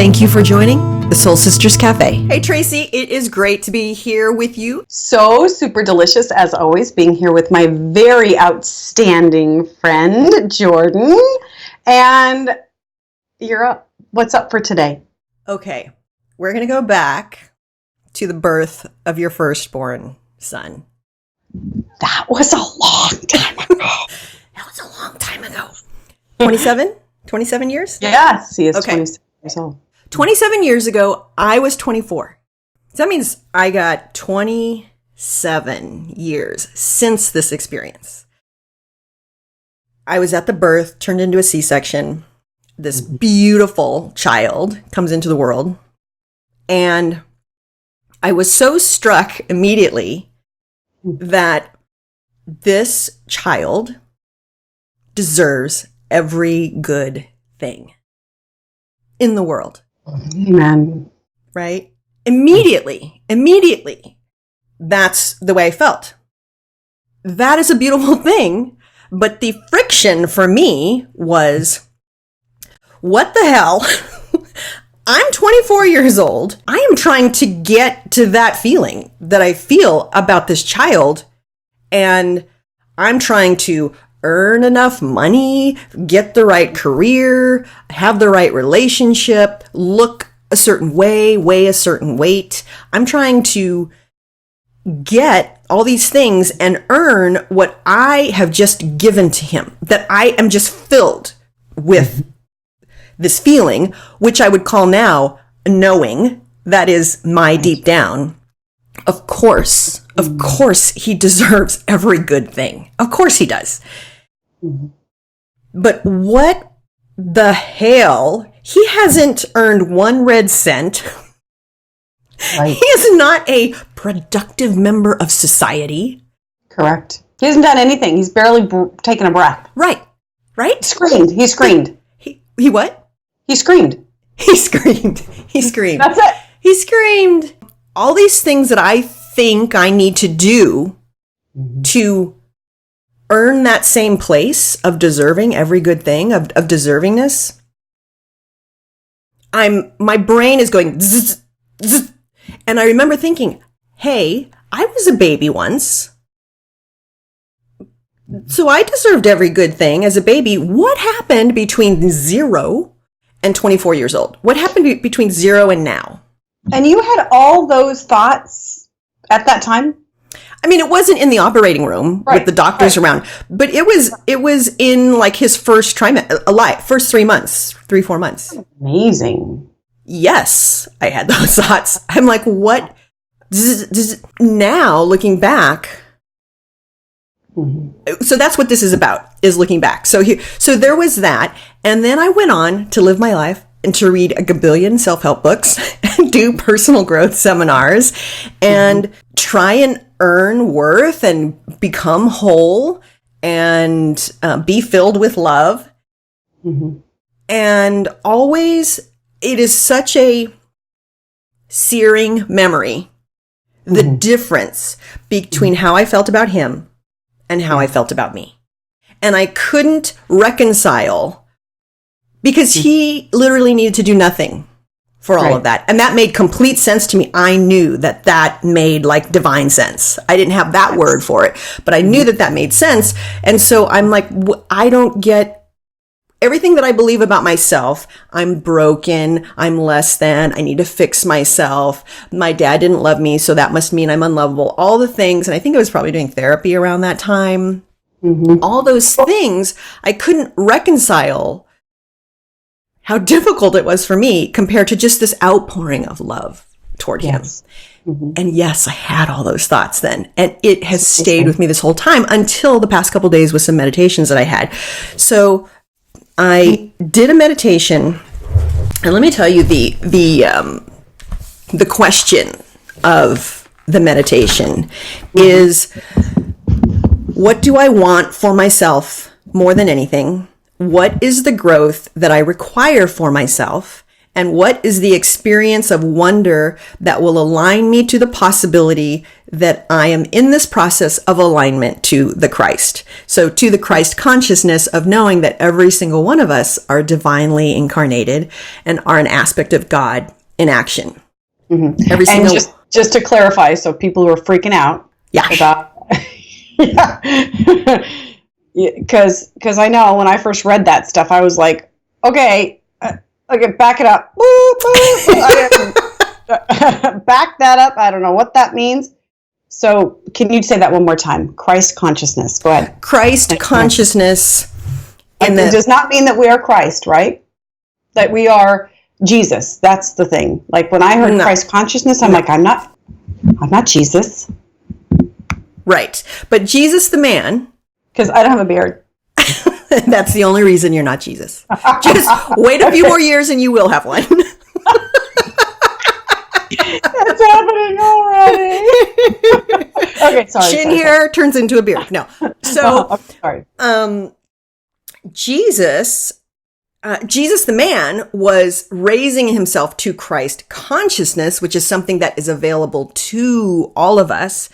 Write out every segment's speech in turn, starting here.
Thank you for joining the Soul Sisters Cafe. Hey, Tracey, it is great to be here with you. So super delicious, as always, being here with my very outstanding friend, Jordan. And you're up. What's up for today? Okay, we're going to go back to the birth of your firstborn son. That was a long time ago. That was a long time ago. 27? 27 years? Yes, he is 27 years old. 27 years ago, I was 24. So that means I got 27 years since this experience. I was at the birth, turned into a C-section. This beautiful child comes into the world. And I was so struck immediately that this child deserves every good thing in the world. Amen. Right? Immediately, that's the way I felt. That is a beautiful thing. But the friction for me was, what the hell? I'm 24 years old. I am trying to get to that feeling that I feel about this child. And I'm trying to earn enough money, get the right career, have the right relationship, look a certain way, weigh a certain weight. I'm trying to get all these things and earn what I have just given to him, that I am just filled with this feeling, which I would call now knowing. That is my deep down. Of course, he deserves every good thing. Of course he does. But what the hell? He hasn't earned one red cent. Right. He is not a productive member of society. Correct. He hasn't done anything. He's barely taken a breath. Right. He screamed. He what? He screamed. He screamed. That's it. He screamed. All these things that I think I need to do to earn that same place of deserving every good thing, of deservingness. My brain is going zzz, zzz. And I remember thinking, hey, I was a baby once. So I deserved every good thing as a baby. What happened between 0 and 24 years old? What happened between 0 and now? And you had all those thoughts at that time? I mean, it wasn't in the operating room with the doctors around, but it was in like his first trimester, first 3 months, 4 months. Amazing. Yes, I had those thoughts. I'm like, what? Now, looking back. So that's what this is about, is looking back. So there was that. And then I went on to live my life and to read a gabillion self-help books and do personal growth seminars and try and earn worth and become whole and be filled with love. And always, it is such a searing memory, the difference between how I felt about him and how I felt about me. And I couldn't reconcile, because he literally needed to do nothing for all of that. And that made complete sense to me. I knew that made like divine sense. I didn't have that word for it, but I knew that made sense. And so I'm like, I don't get everything that I believe about myself. I'm broken. I'm less than. I need to fix myself. My dad didn't love me, so that must mean I'm unlovable. All the things. And I think I was probably doing therapy around that time. All those things I couldn't reconcile. How difficult it was for me compared to just this outpouring of love toward him. And yes, I had all those thoughts then. And it has stayed with me this whole time until the past couple of days with some meditations that I had. So I did a meditation, and let me tell you the question of the meditation is, what do I want for myself more than anything? What is the growth that I require for myself? And what is the experience of wonder that will align me to the possibility that I am in this process of alignment to the Christ? So to the Christ consciousness of knowing that every single one of us are divinely incarnated and are an aspect of God in action. Mm-hmm. Every single. And just to clarify, so people who are freaking out about, because I know when I first read that stuff, I was like, okay, back it up. Back that up. I don't know what that means. So can you say that one more time? Christ consciousness. Go ahead. Christ consciousness. It does not mean that we are Christ, right? That we are Jesus. That's the thing. Like when I heard Christ consciousness, I'm like, I'm not Jesus. Right. But Jesus the man. Because I don't have a beard. That's the only reason you're not Jesus. Just wait a few more years and you will have one. That's happening already. Okay, sorry. Chin hair turns into a beard. No. So, sorry. Jesus the man was raising himself to Christ consciousness, which is something that is available to all of us.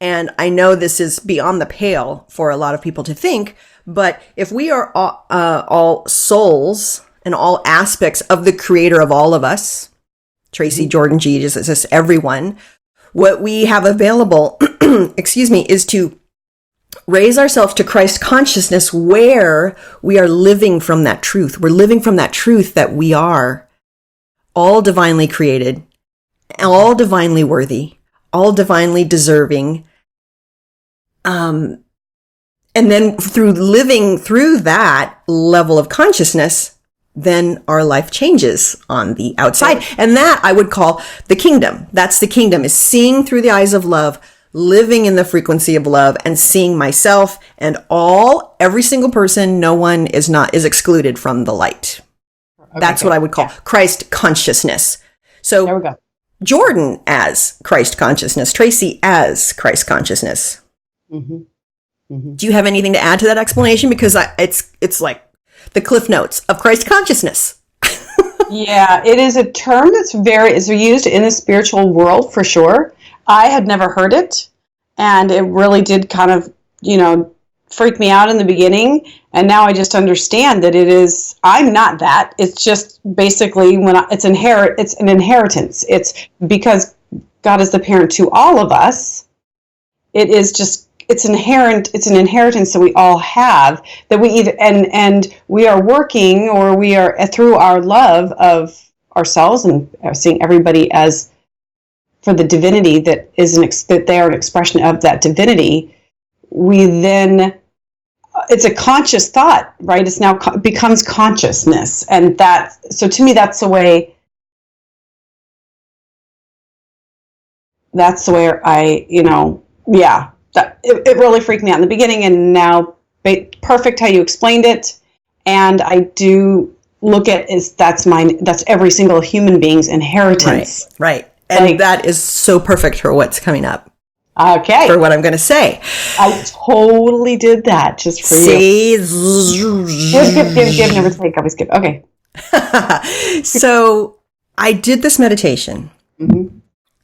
And I know this is beyond the pale for a lot of people to think, but if we are all souls and all aspects of the creator of all of us, Tracey, Jordan, Jesus, everyone, what we have available, is to raise ourselves to Christ consciousness where we are living from that truth. We're living from that truth that we are all divinely created, all divinely worthy, all divinely deserving. And then through living through that level of consciousness, then our life changes on the outside. And that I would call the kingdom. That's the kingdom, is seeing through the eyes of love, living in the frequency of love, and seeing myself and every single person. No one is excluded from the light. Okay, that's what I would call Christ consciousness. So there we go. Jordan as Christ consciousness, Tracey as Christ consciousness. Mm-hmm. Mm-hmm. Do you have anything to add to that explanation? Because it's like the cliff notes of Christ consciousness. Yeah, it is a term that's is used in the spiritual world for sure. I had never heard it, and it really did kind of, freak me out in the beginning. And now I just understand that I'm not that. It's just basically it's an inheritance. It's because God is the parent to all of us. It's an inheritance that we all have, that we either, and we are working, or we are through our love of ourselves and seeing everybody as for the divinity that that they are an expression of that divinity. We then, it's a conscious thought, right? It's now becomes consciousness. And so to me, that's the way I, it really freaked me out in the beginning, and now perfect how you explained it. And I do look at that's every single human being's inheritance. Right. And that is so perfect for what's coming up. Okay. For what I'm going to say. I totally did that just for you. Give, never take, always give. Okay. So I did this meditation,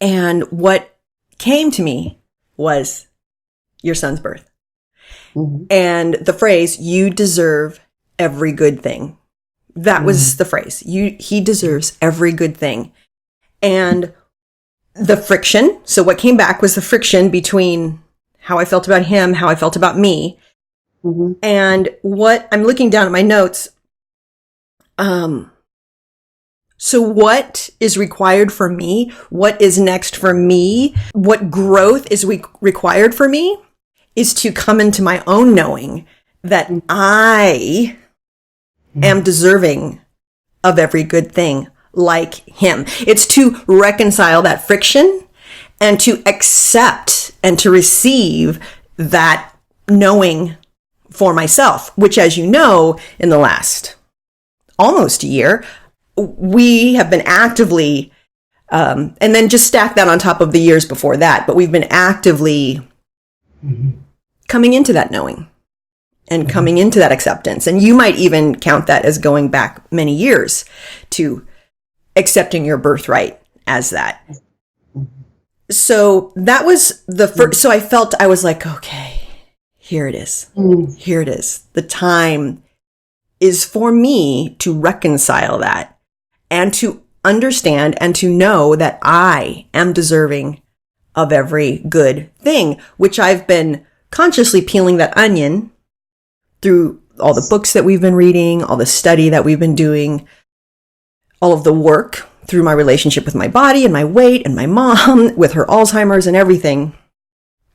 and what came to me was your son's birth. Mm-hmm. And the phrase, you deserve every good thing. That was the phrase. He deserves every good thing. And the friction. So what came back was the friction between how I felt about him, how I felt about me. Mm-hmm. And what I'm looking down at my notes. So what is required for me? What is next for me? What growth is required for me is to come into my own knowing that I am deserving of every good thing like him. It's to reconcile that friction and to accept and to receive that knowing for myself, which, as you know, in the last almost a year, we have been actively, and then just stack that on top of the years before that, but we've been actively coming into that knowing and coming into that acceptance. And you might even count that as going back many years to accepting your birthright as that. So that was the first. So I was like, okay, here it is. Here it is. The time is for me to reconcile that and to understand and to know that I am deserving of every good thing, which I've been consciously peeling that onion through all the books that we've been reading, all the study that we've been doing, all of the work through my relationship with my body and my weight and my mom with her Alzheimer's and everything.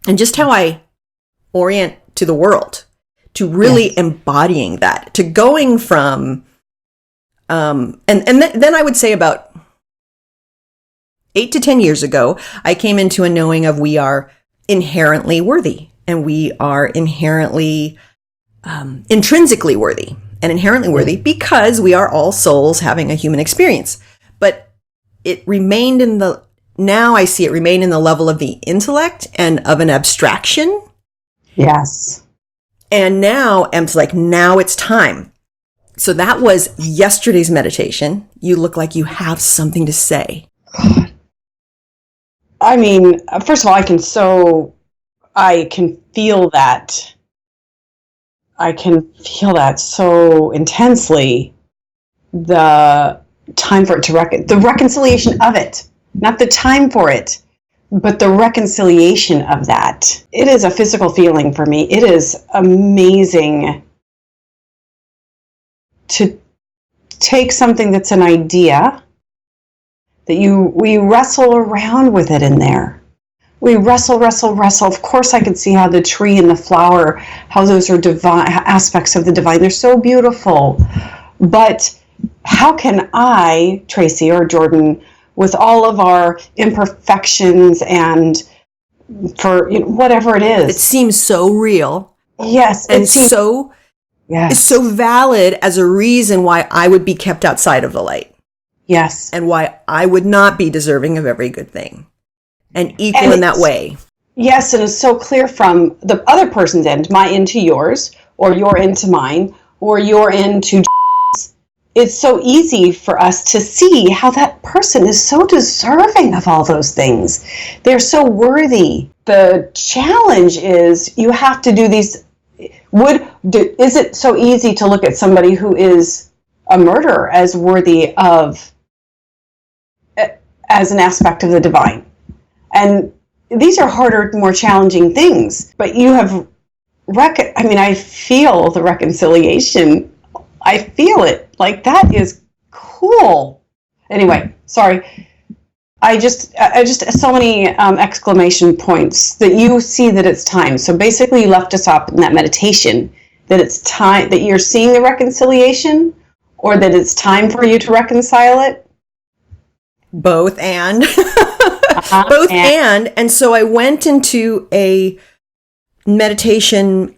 And just how I orient to the world, to really embodying that, to going from, then I would say about 8 to 10 years ago, I came into a knowing of we are inherently worthy and we are inherently, intrinsically worthy and inherently worthy because we are all souls having a human experience. But it remained now I see it remain in the level of the intellect and of an abstraction. Yes. And now it's time. So that was yesterday's meditation. You look like you have something to say. I mean, first of all, I can feel that. I can feel that so intensely. The time for it to the reconciliation of it, not the time for it, but the reconciliation of that. It is a physical feeling for me. It is amazing to take something that's an idea that we wrestle around with it in there. We wrestle. Of course, I can see how the tree and the flower, how those are divine aspects of the divine. They're so beautiful. But how can I, Tracey or Jordan, with all of our imperfections and for whatever it is, it seems so real. Yes, and so valid as a reason why I would be kept outside of the light. Yes, and why I would not be deserving of every good thing, and equal in that way. Yes, and it's so clear from the other person's end, my end to yours, or your end to mine, or your end to. It's so easy for us to see how that person is so deserving of all those things. They're so worthy. The challenge is you have to do these. Is it so easy to look at somebody who is a murderer as worthy of, as an aspect of the divine? And these are harder, more challenging things. But you have, I feel the reconciliation. I feel it. Like, that is cool. Anyway, sorry. I just so many exclamation points that you see that it's time. So basically you left us up in that meditation that it's time, that you're seeing the reconciliation, or that it's time for you to reconcile it? Both and. Both and. And so I went into a meditation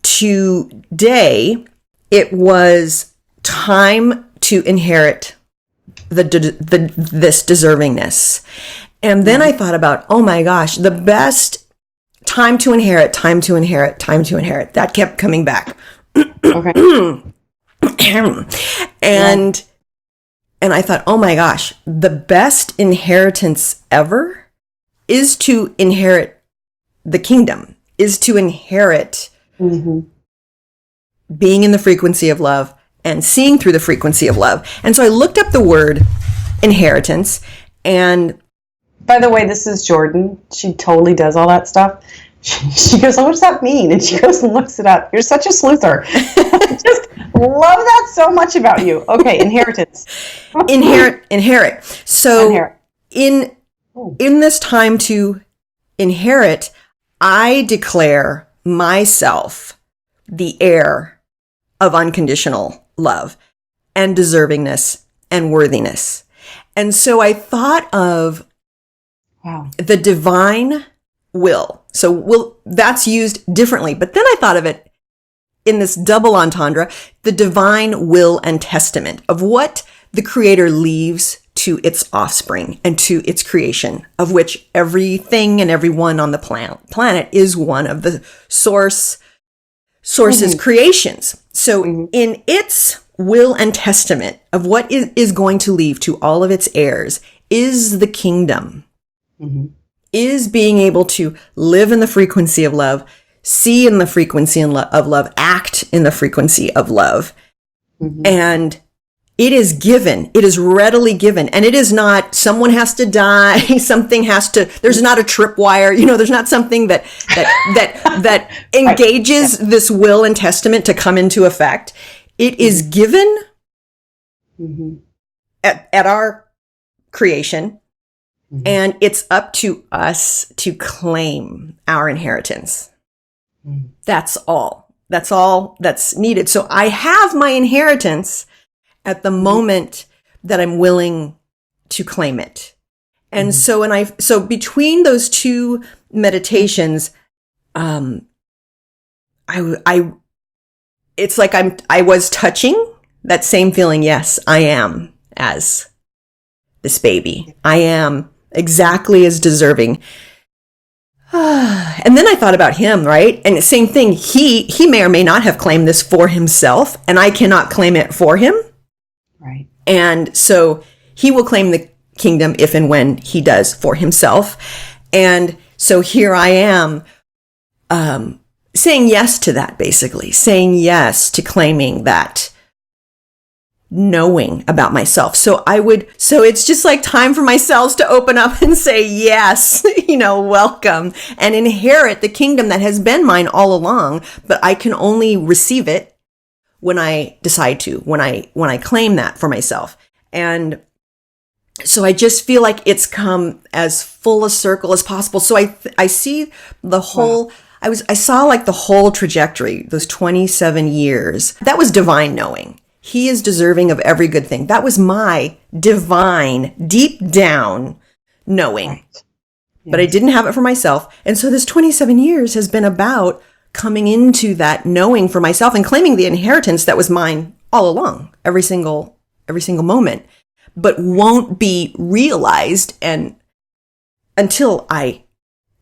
today. It was time to inherit this deservingness. And then I thought about, oh my gosh, the best time to inherit. That kept coming back. Okay. And I thought, oh my gosh, the best inheritance ever is to inherit the kingdom, is to inherit being in the frequency of love and seeing through the frequency of love. And so I looked up the word inheritance. And by the way, this is Jordan. She totally does all that stuff. She goes, oh, what does that mean? And she goes and looks it up. You're such a sleuther. I just love that so much about you. Okay, inheritance. Inherit. So in this time to inherit, I declare myself the heir of unconditional love and deservingness and worthiness. And so I thought of the divine will. So that's used differently. But then I thought of it in this double entendre, the divine will and testament of what the Creator leaves to its offspring and to its creation, of which everything and everyone on the planet is one of the source's creations. So in its will and testament of what is going to leave to all of its heirs is the kingdom, is being able to live in the frequency of love, see in the frequency of love, act in the frequency of love. And it is given. It is readily given. And it is not, someone has to die. Something has to, there's not a tripwire. There's not something that engages this will and testament to come into effect. It is given at our creation. And it's up to us to claim our inheritance. That's all. That's all that's needed. So I have my inheritance at the moment that I'm willing to claim it. And so between those two meditations, it's like I was touching that same feeling. Yes, I am as this baby. I am exactly as deserving. And then I thought about him, right? And the same thing. He may or may not have claimed this for himself, and I cannot claim it for him. Right. And so he will claim the kingdom if and when he does for himself. And so here I am, saying yes to that, basically saying yes to claiming that knowing about myself. So it's just like time for my cells to open up and say, yes, welcome, and inherit the kingdom that has been mine all along, but I can only receive it when I decide to, when I claim that for myself. And so I just feel like it's come as full a circle as possible. So I see the whole, I saw like the whole trajectory, those 27 years. That was divine knowing. He is deserving of every good thing. That was my divine, deep down knowing. Right. Yes. But I didn't have it for myself. And so this 27 years has been about coming into that knowing for myself and claiming the inheritance that was mine all along, every single moment, but won't be realized until I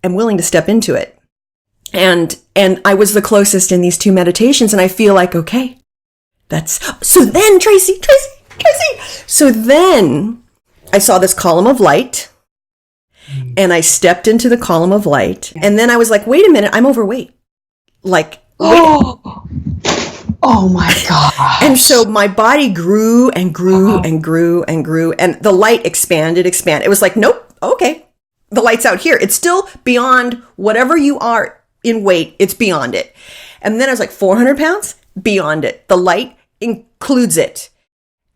am willing to step into it. And I was the closest in these two meditations, and I feel like, okay, so then Tracey. So then I saw this column of light, and I stepped into the column of light, and then I was like, wait a minute, I'm overweight. Oh my God. And so my body grew and grew and grew and grew, and the light expanded. It was like, nope, okay, the light's out here. It's still beyond whatever you are in weight. It's beyond it. And then I was like, 400 pounds? Beyond it. The light includes it.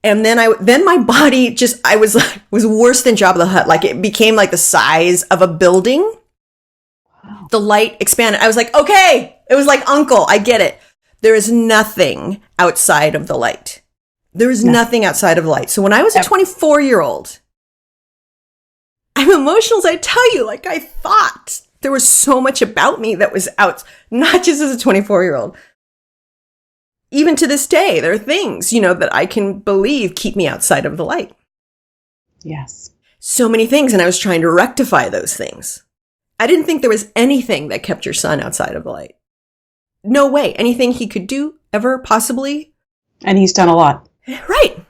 And then my body was worse than Jabba the Hutt. Like, it became like the size of a building. Wow. The light expanded. I was like, okay. It was like, uncle, I get it. There is nothing outside of the light. There is nothing outside of the light. So when I was a 24-year-old, I'm emotional as I tell you. Like, I thought there was so much about me that was out, not just as a 24-year-old. Even to this day, there are things, that I can believe keep me outside of the light. Yes. So many things. And I was trying to rectify those things. I didn't think there was anything that kept your son outside of the light. No way. Anything he could do ever, possibly. And he's done a lot. Right.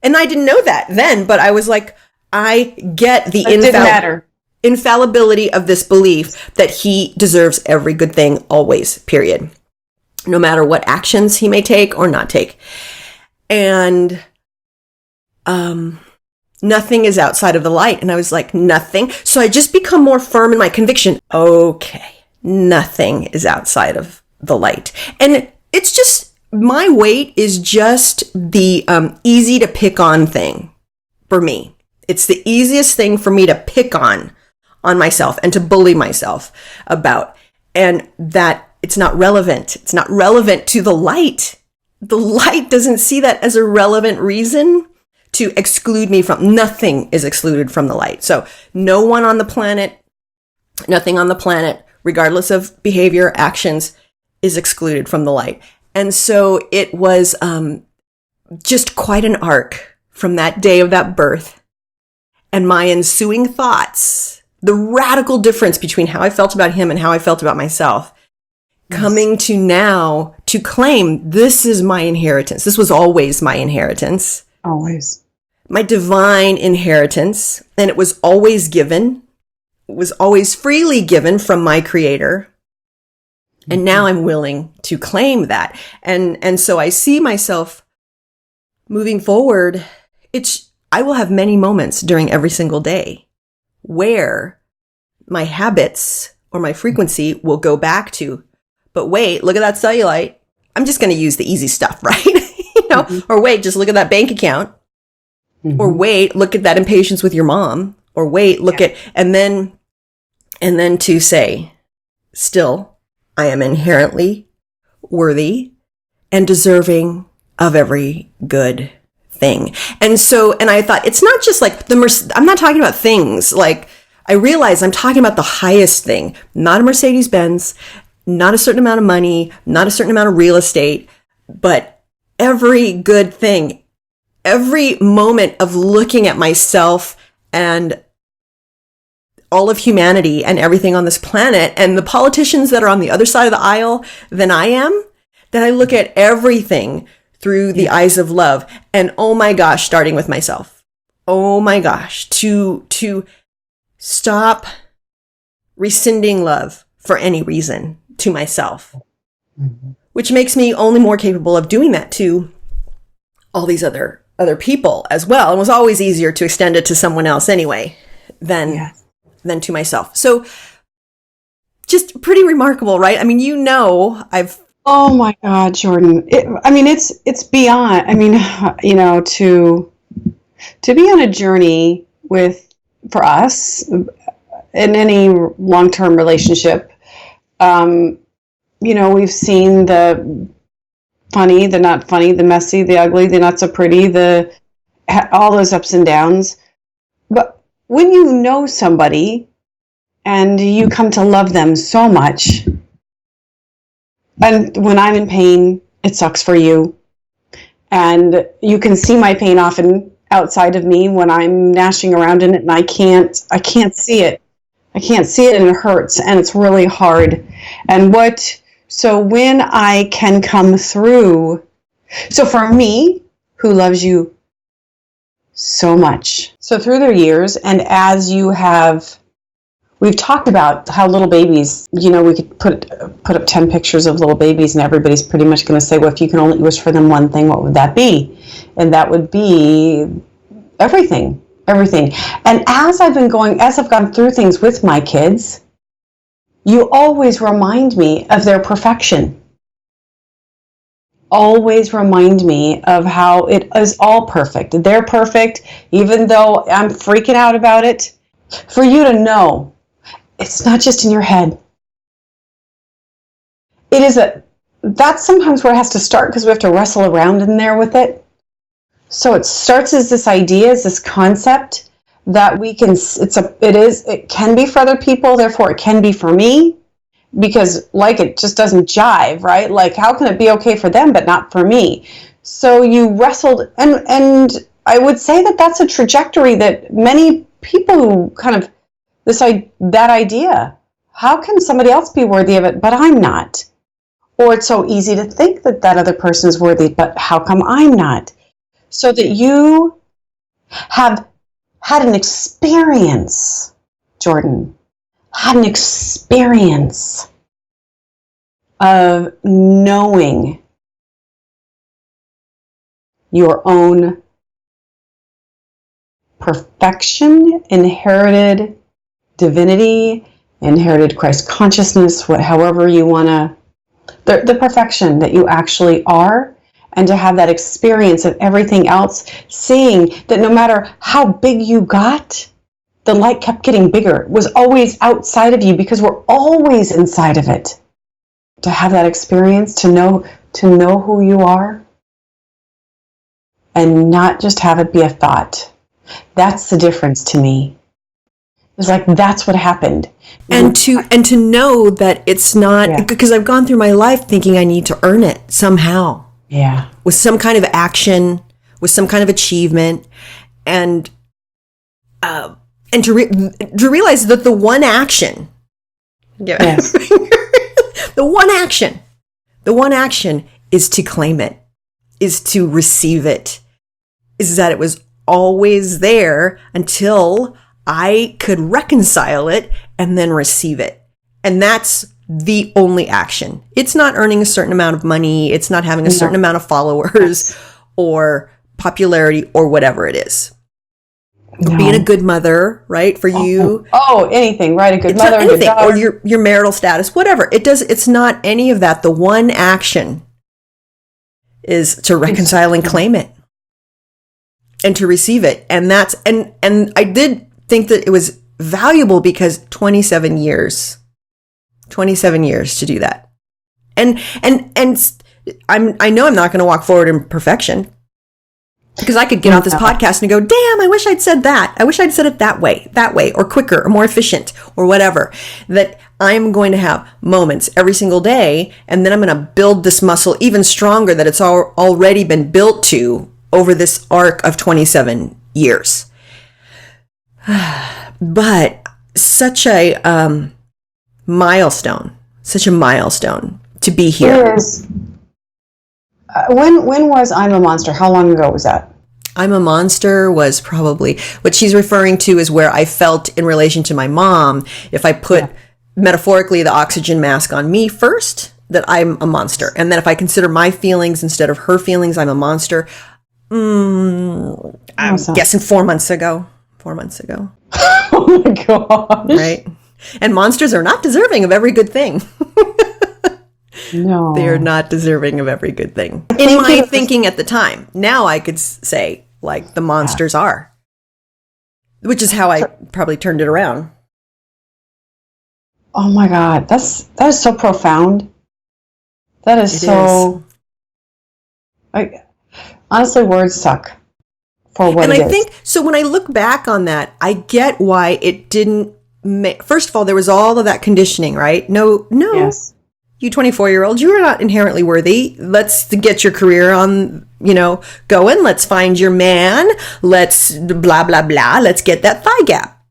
And I didn't know that then, but I was like, I get the infallibility of this belief that he deserves every good thing always, period. No matter what actions he may take or not take. And nothing is outside of the light. And I was like, nothing. So I just become more firm in my conviction. Okay, nothing is outside of the light. And it's just, my weight is just the easy to pick on thing for me. It's the easiest thing for me to pick on myself and to bully myself about. And that it's not relevant. It's not relevant to the light. The light doesn't see that as a relevant reason to exclude me from. Nothing is excluded from the light. So no one on the planet, nothing on the planet, regardless of behavior, actions, is excluded from the light. And so it was just quite an arc from that day of that birth and my ensuing thoughts, the radical difference between how I felt about him and how I felt about myself. Coming to now to claim this is my inheritance. This was always my inheritance. Always. My divine inheritance. And it was always given. It was always freely given from my creator. And now I'm willing to claim that. And so I see myself moving forward. I will have many moments during every single day where my habits or my frequency will go back to, but wait, look at that cellulite. I'm just going to use the easy stuff, right? Or wait, just look at that bank account. Or wait, look at that impatience with your mom. Or wait, look at, and then to say, still, I am inherently worthy and deserving of every good thing. And I thought, it's not just like I'm not talking about things. Like, I realize I'm talking about the highest thing, not a Mercedes-Benz, not a certain amount of money, not a certain amount of real estate, but every good thing, every moment of looking at myself and all of humanity and everything on this planet and the politicians that are on the other side of the aisle than I am, that I look at everything through the eyes of love. And oh my gosh, starting with myself. Oh my gosh, to stop rescinding love for any reason to myself, which makes me only more capable of doing that to all these other people as well. And was always easier to extend it to someone else anyway than to myself. So just pretty remarkable, right? I mean, oh my God, Jordan. It's beyond, to be on a journey for us in any long-term relationship, we've seen the funny, the not funny, the messy, the ugly, the not so pretty, all those ups and downs. But when you know somebody and you come to love them so much, and when I'm in pain, it sucks for you. And you can see my pain often outside of me when I'm gnashing around in it, and I can't see it. I can't see it, and it hurts, and it's really hard. So when I can come through, so for me, who loves you so much, so through their years, and as we've talked about how little babies, we could put up 10 pictures of little babies, and everybody's pretty much going to say, well, if you can only wish for them one thing, what would that be? And that would be everything. And as I've gone through things with my kids, you always remind me of their perfection. Always remind me of how it is all perfect. They're perfect, even though I'm freaking out about it. For you to know, it's not just in your head. That's sometimes where it has to start, because we have to wrestle around in there with it. So it starts as this idea, as this concept that it can be for other people, therefore it can be for me, because it just doesn't jive, right? Like, how can it be okay for them but not for me? So you wrestled, and I would say that that's a trajectory that many people who kind of that idea, how can somebody else be worthy of it but I'm not? Or it's so easy to think that other person is worthy, but how come I'm not? So that you have had an experience, Jordan, had an experience of knowing your own perfection, inherited divinity, inherited Christ consciousness, however you want to, the perfection that you actually are. And to have that experience of everything else, seeing that no matter how big you got, the light kept getting bigger. It was always outside of you, because we're always inside of it. To have that experience, to know who you are, and not just have it be a thought. That's the difference to me. It's like, that's what happened. And to know that it's not, because I've gone through my life thinking I need to earn it somehow. Yeah. With some kind of action, with some kind of achievement, and to realize that the one action, the The one action is to claim it, is to receive it, is that it was always there until I could reconcile it and then receive it. And that's the only action. It's not earning a certain amount of money. It's not having a certain amount of followers or popularity or whatever it is. Being a good mother, right? For you. Oh, anything, right? A good mother, a good daughter. Or your marital status, whatever. It's not any of that. The one action is to reconcile and claim it and to receive it. And that's, and I did think that it was valuable because 27 years to do that. And I know I'm not going to walk forward in perfection. Because I could get off this podcast and go, damn, I wish I'd said that. I wish I'd said it that way, or quicker, or more efficient, or whatever. That I'm going to have moments every single day, and then I'm going to build this muscle even stronger that it's already been built to over this arc of 27 years. But such a milestone to be here. It is. When was I'm a Monster? How long ago was that? I'm a Monster was probably, what she's referring to is where I felt in relation to my mom, if I put metaphorically the oxygen mask on me first, that I'm a monster. And then if I consider my feelings instead of her feelings, I'm a monster. I'm guessing 4 months ago. 4 months ago. Oh my gosh. Right? And monsters are not deserving of every good thing. No. They are not deserving of every good thing. In my thinking at the time. Now I could say, like, the monsters are. Which is how I probably turned it around. Oh my God. That is so profound. That is so... honestly, words suck for what it is. And I think, so when I look back on that, I get why it didn't make... First of all, there was all of that conditioning, right? No. Yes. You 24-year-old, you are not inherently worthy. Let's get your career on, going. Let's find your man. Let's blah, blah, blah. Let's get that thigh gap.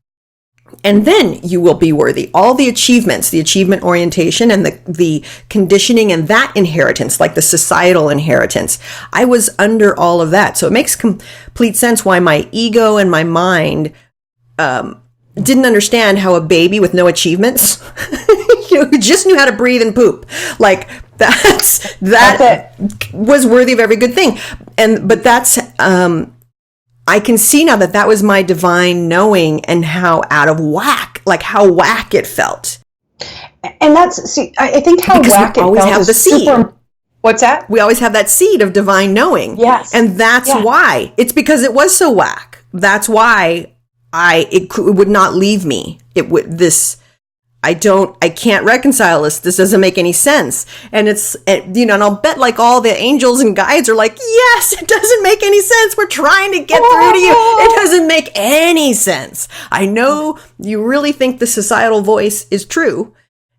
And then you will be worthy. All the achievements, the achievement orientation and the conditioning and that inheritance, like the societal inheritance. I was under all of that. So it makes complete sense why my ego and my mind didn't understand how a baby with no achievements who just knew how to breathe and poop, like that was worthy of every good thing. But that's I can see now that was my divine knowing and how out of whack, like how whack it felt. And I think how because whack it felt have the seed. What's that? We always have that seed of divine knowing. Yes. And that's why. It's because it was so whack. That's why it would not leave me. I can't reconcile this. This doesn't make any sense. And and I'll bet like all the angels and guides are like, yes, it doesn't make any sense. We're trying to get through to you. It doesn't make any sense. I know you really think the societal voice is true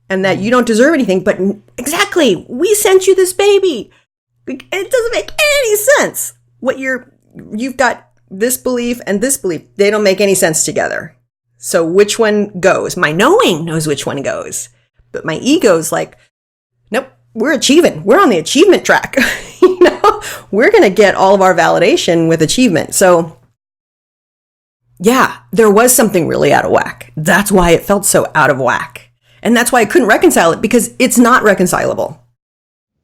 and that you don't deserve anything, but exactly, we sent you this baby. It doesn't make any sense. You've got this belief and this belief. They don't make any sense together. So which one goes? My knowing knows which one goes. But my ego's like, nope, we're achieving. We're on the achievement track. We're going to get all of our validation with achievement. So yeah, there was something really out of whack. That's why it felt so out of whack. And that's why I couldn't reconcile it, because it's not reconcilable.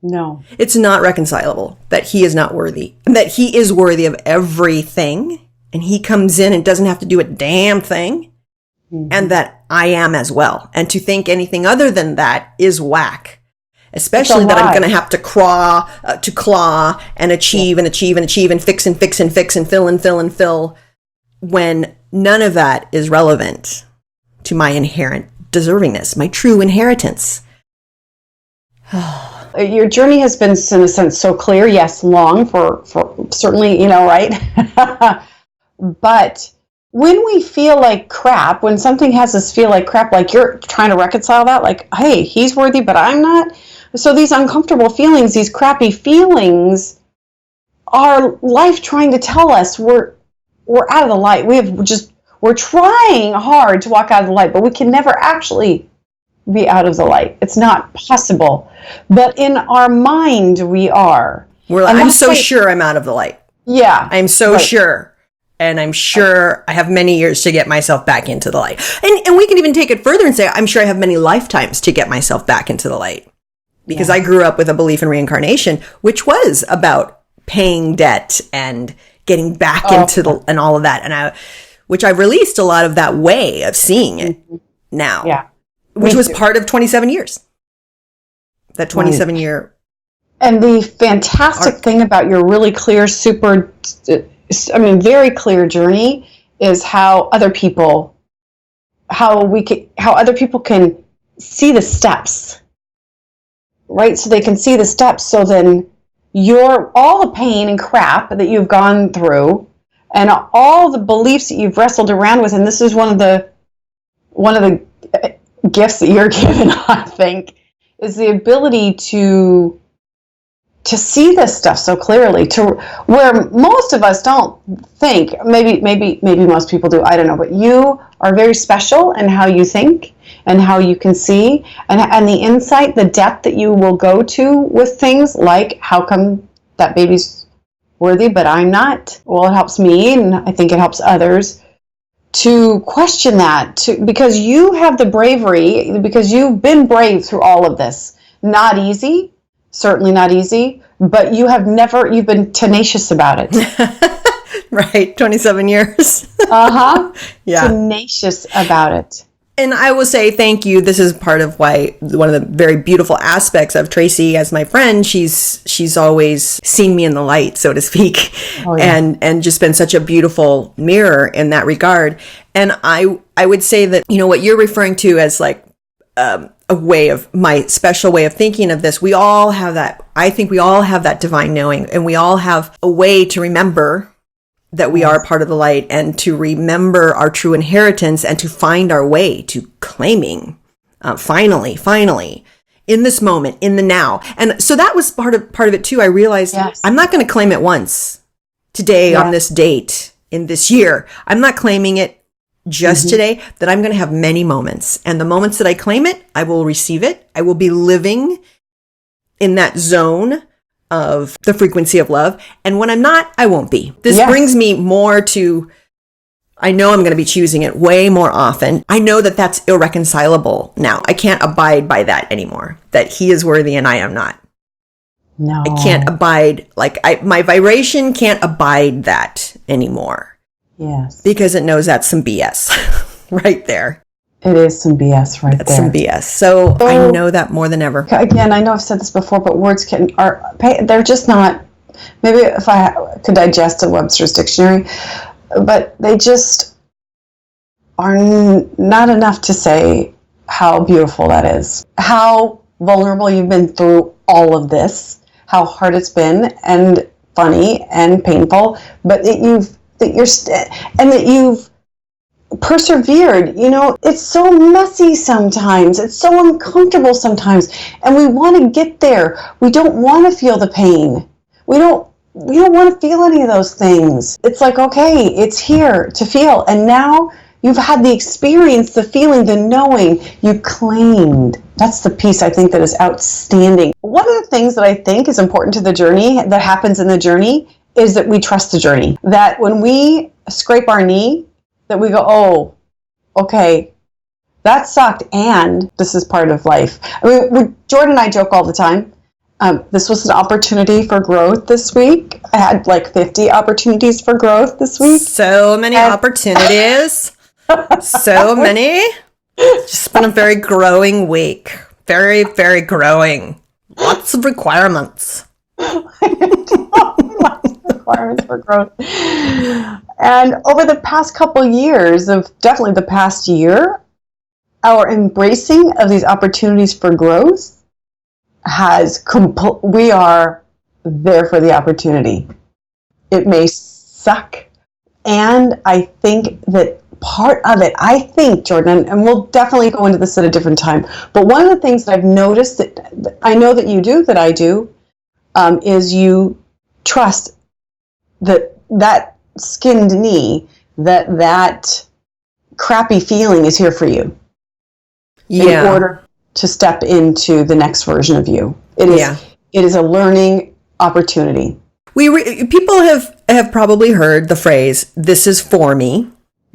No. It's not reconcilable that he is not worthy, and that he is worthy of everything. And he comes in and doesn't have to do a damn thing. Mm-hmm. And that I am as well. And to think anything other than that is whack. Especially that I'm going to have to claw and achieve and achieve and achieve and fix and fix and fix and fill and fill and fill, when none of that is relevant to my inherent deservingness, my true inheritance. Your journey has been, in a sense, so clear. Yes, long for certainly, right? But when we feel like crap, when something has us feel like crap, like you're trying to reconcile that, like, hey, he's worthy, but I'm not. So these uncomfortable feelings, these crappy feelings, are life trying to tell us we're out of the light. We're trying hard to walk out of the light, but we can never actually be out of the light. It's not possible. But in our mind, we are. I'm so sure I'm out of the light. Yeah. I'm so sure. And I'm sure I have many years to get myself back into the light. And we can even take it further and say, I'm sure I have many lifetimes to get myself back into the light. Because I grew up with a belief in reincarnation, which was about paying debt and getting back into and all of that. And which I've released a lot of that way of seeing it now. Yeah. Which was part of 27 years. That 27 year. And the fantastic thing about your really clear, very clear journey is how other people can see the steps, right? So they can see the steps. So then all the pain and crap that you've gone through and all the beliefs that you've wrestled around with, and this is one of the gifts that you're given, I think, is the ability to see this stuff so clearly, to where most of us don't think. Maybe most people do. I don't know, but you are very special in how you think and how you can see, and the insight, the depth that you will go to with things like, how come that baby's worthy but I'm not? Well, it helps me, and I think it helps others to question that, because you have the bravery, because you've been brave through all of this. Not easy. Certainly not easy, but you've been tenacious about it. Right, 27 years. Yeah. Tenacious about it. And I will say thank you. This is part of why one of the very beautiful aspects of Tracey as my friend, she's always seen me in the light, so to speak, and just been such a beautiful mirror in that regard. And I would say that, what you're referring to as like my special way of thinking of this, we all have that. I think we all have that divine knowing, and we all have a way to remember that we are part of the light, and to remember our true inheritance, and to find our way to claiming, finally, in this moment, in the now. And so that was part of it too. I realized I'm not going to claim it once today on this date in this year. I'm not claiming it just today, that I'm going to have many moments. And the moments that I claim it, I will receive it. I will be living in that zone of the frequency of love. And when I'm not, I won't be. This brings me more to, I know I'm going to be choosing it way more often. I know that that's irreconcilable now. I can't abide by that anymore, that he is worthy and I am not. No. I can't abide, my vibration can't abide that anymore. Yes. Because it knows that's some BS right there. It is some BS right That's there. Some BS. So I know that more than ever. Again, I know I've said this before, but words they're just not, maybe if I could digest a Webster's dictionary, but they just are not enough to say how beautiful that is. How vulnerable you've been through all of this, how hard it's been, and funny and painful, but that you've persevered. It's so messy sometimes, it's so uncomfortable sometimes, and we want to get there. We don't want to feel the pain. We don't want to feel any of those things. It's like, okay, it's here to feel, and now you've had the experience, the feeling, the knowing. You claimed. That's the piece I think that is outstanding. One of the things that I think is important to the journey, that happens in the journey, is that we trust the journey. That when we scrape our knee, that we go, oh, okay, that sucked, and this is part of life. I mean, Jordan and I joke all the time. This was an opportunity for growth this week. I had like 50 opportunities for growth this week. So many opportunities. So many. Just been a very growing week. Very, very growing. Lots of requirements. Requirements for growth. And over the past couple years, definitely the past year, our embracing of these opportunities for growth we are there for the opportunity. It may suck, and I think that part of it, Jordan, and we'll definitely go into this at a different time, but one of the things that I've noticed that I know that you do, that I do, is you trust that skinned knee, that crappy feeling is here for you. Yeah. to step into the next version of you. It is a learning opportunity. People have probably heard the phrase, "This is for me."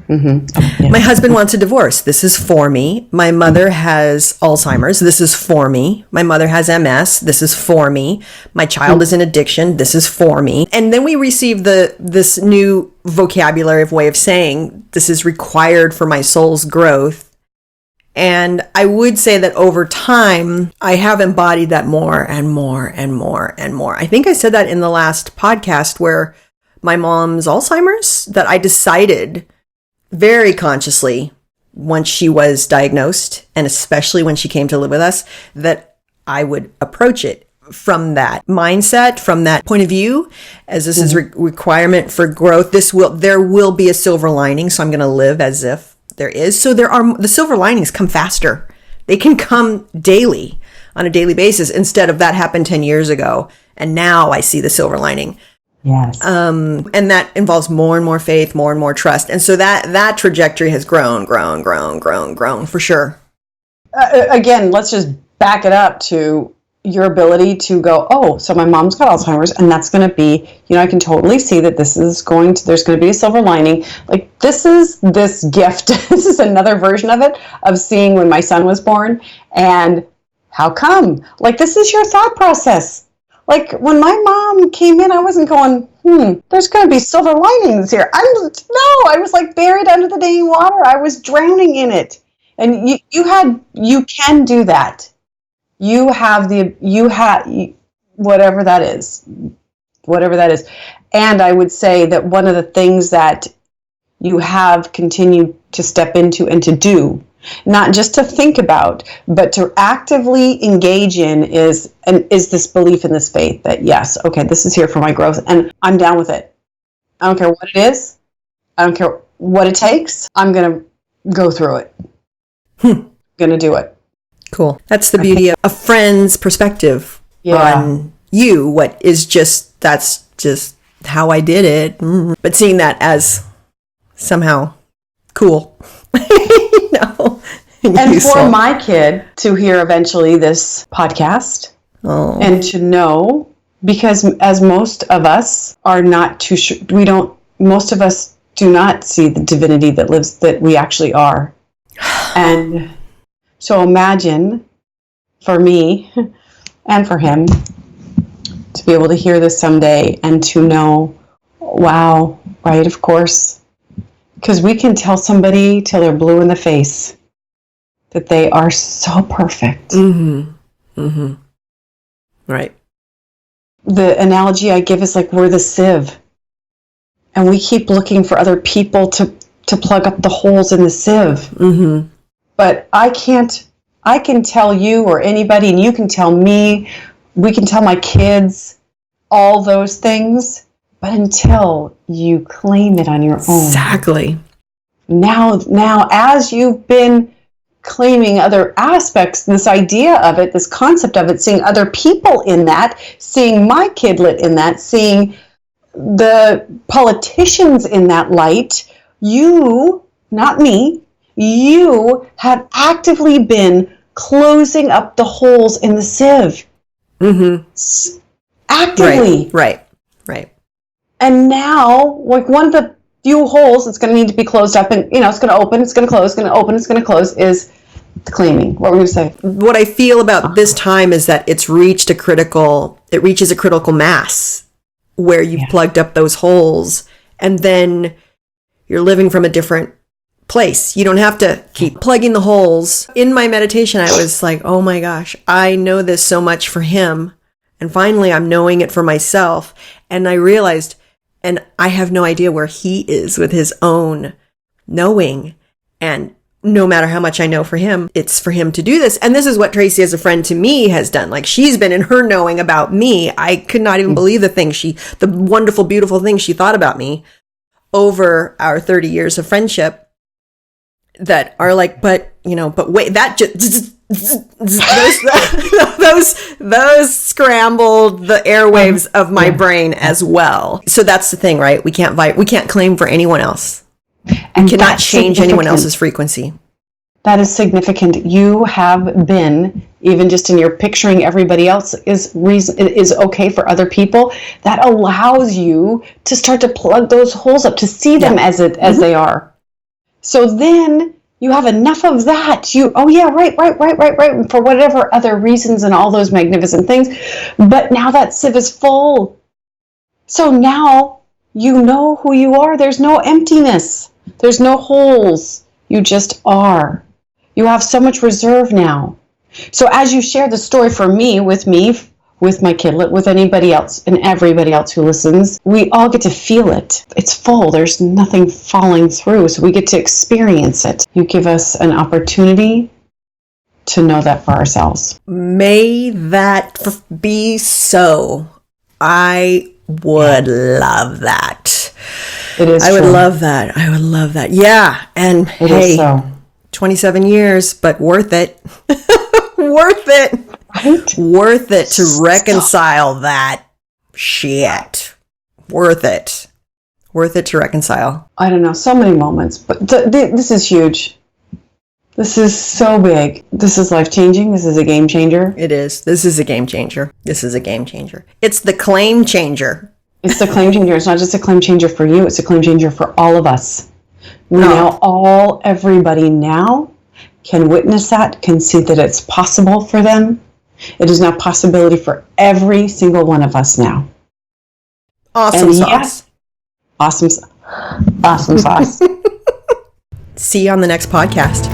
Mm-hmm. My husband wants a divorce. This is for me. My mother has Alzheimer's. This is for me. My mother has MS. This is for me. My child is in addiction. This is for me. And then we receive this new vocabulary of way of saying, this is required for my soul's growth. And I would say that over time, I have embodied that more and more and more and more. I think I said that in the last podcast where my mom's Alzheimer's, that I decided very consciously once she was diagnosed, and especially when she came to live with us, that I would approach it from that mindset, from that point of view, as this is requirement for growth. There will be a silver lining, so I'm going to live as if there is. So the silver linings come faster. They can come daily, on a daily basis, instead of that happened 10 years ago, and now I see the silver lining. Yes. And that involves more and more faith, more and more trust. And so that trajectory has grown for sure. Again, let's just back it up to your ability to go, oh, so my mom's got Alzheimer's, and that's going to be, I can totally see that there's going to be a silver lining. Like, this is this gift. This is another version of it, of seeing when my son was born. And how come? Like, this is your thought process. Like, when my mom came in, I wasn't going, there's going to be silver linings here. I was like buried under the dang water. I was drowning in it. And you can do that. You have whatever that is. And I would say that one of the things that you have continued to step into and to do, not just to think about, but to actively engage in, is this belief in this faith that, yes, okay, this is here for my growth, and I'm down with it. I don't care what it is. I don't care what it takes. I'm going to go through it. I'm going to do it. Cool. That's the beauty of a friend's perspective on you. That's just how I did it. But seeing that as somehow cool. And useful. For my kid to hear eventually this podcast and to know, because as most of us are not too sure, most of us do not see the divinity that we actually are. And so imagine for me and for him to be able to hear this someday and to know, wow, right, of course. Because we can tell somebody till they're blue in the face that they are so perfect. Right. The analogy I give is like we're the sieve. And we keep looking for other people to plug up the holes in the sieve. But I can tell you or anybody, and you can tell me, we can tell my kids all those things, but until you claim it on your own. Exactly. Now, as you've been claiming other aspects, this idea of it, this concept of it, seeing other people in that, seeing my kidlet in that, seeing the politicians in that light, you, not me, you have actively been closing up the holes in the sieve. Actively. Right. And now, like, one of the few holes that's going to need to be closed up, and it's going to open, it's going to close, it's going to open, it's going to close, is the claiming. What were you going to say? What I feel about this time is that it reaches a critical mass where you've plugged up those holes, and then you're living from a different place. You don't have to keep plugging the holes. In my meditation, I was like, oh my gosh, I know this so much for him. And finally, I'm knowing it for myself. And I realized, and I have no idea where he is with his own knowing. And no matter how much I know for him, it's for him to do this. And this is what Tracey as a friend to me has done. Like, she's been in her knowing about me. I could not even believe the wonderful, beautiful things she thought about me over our 30 years of friendship that are like, but wait, that just, those scrambled the airwaves of my brain as well. So that's the thing, right? We can't claim for anyone else. And cannot change anyone else's frequency. That is significant. You have been, even just in your picturing everybody else is okay for other people. That allows you to start to plug those holes up, to see them as they are. So then you have enough of that. Right. For whatever other reasons and all those magnificent things. But now that sieve is full. So now you know who you are. There's no emptiness. There's no holes. You just are. You have so much reserve now. So as you share the story with my kidlet, with anybody else and everybody else who listens, we all get to feel it. It's full. There's nothing falling through. So we get to experience it. You give us an opportunity to know that for ourselves. May that be so. I would love that. It is. I would love that. I would love that. Yeah. And hey, 27 years, but worth it. Worth it. Right? Worth it to reconcile that shit. Worth it. Worth it to reconcile. I don't know, so many moments, but this is huge. This is so big. This is life-changing. This is a game changer. It is. This is a game changer. This is a game changer. It's the claim changer. It's the claim changer. It's not just a claim changer for you. It's a claim changer for all of us. Everybody now can witness that, can see that it's possible for them. It is now possibility for every single one of us now. Awesome sauce. Awesome sauce. See you on the next podcast.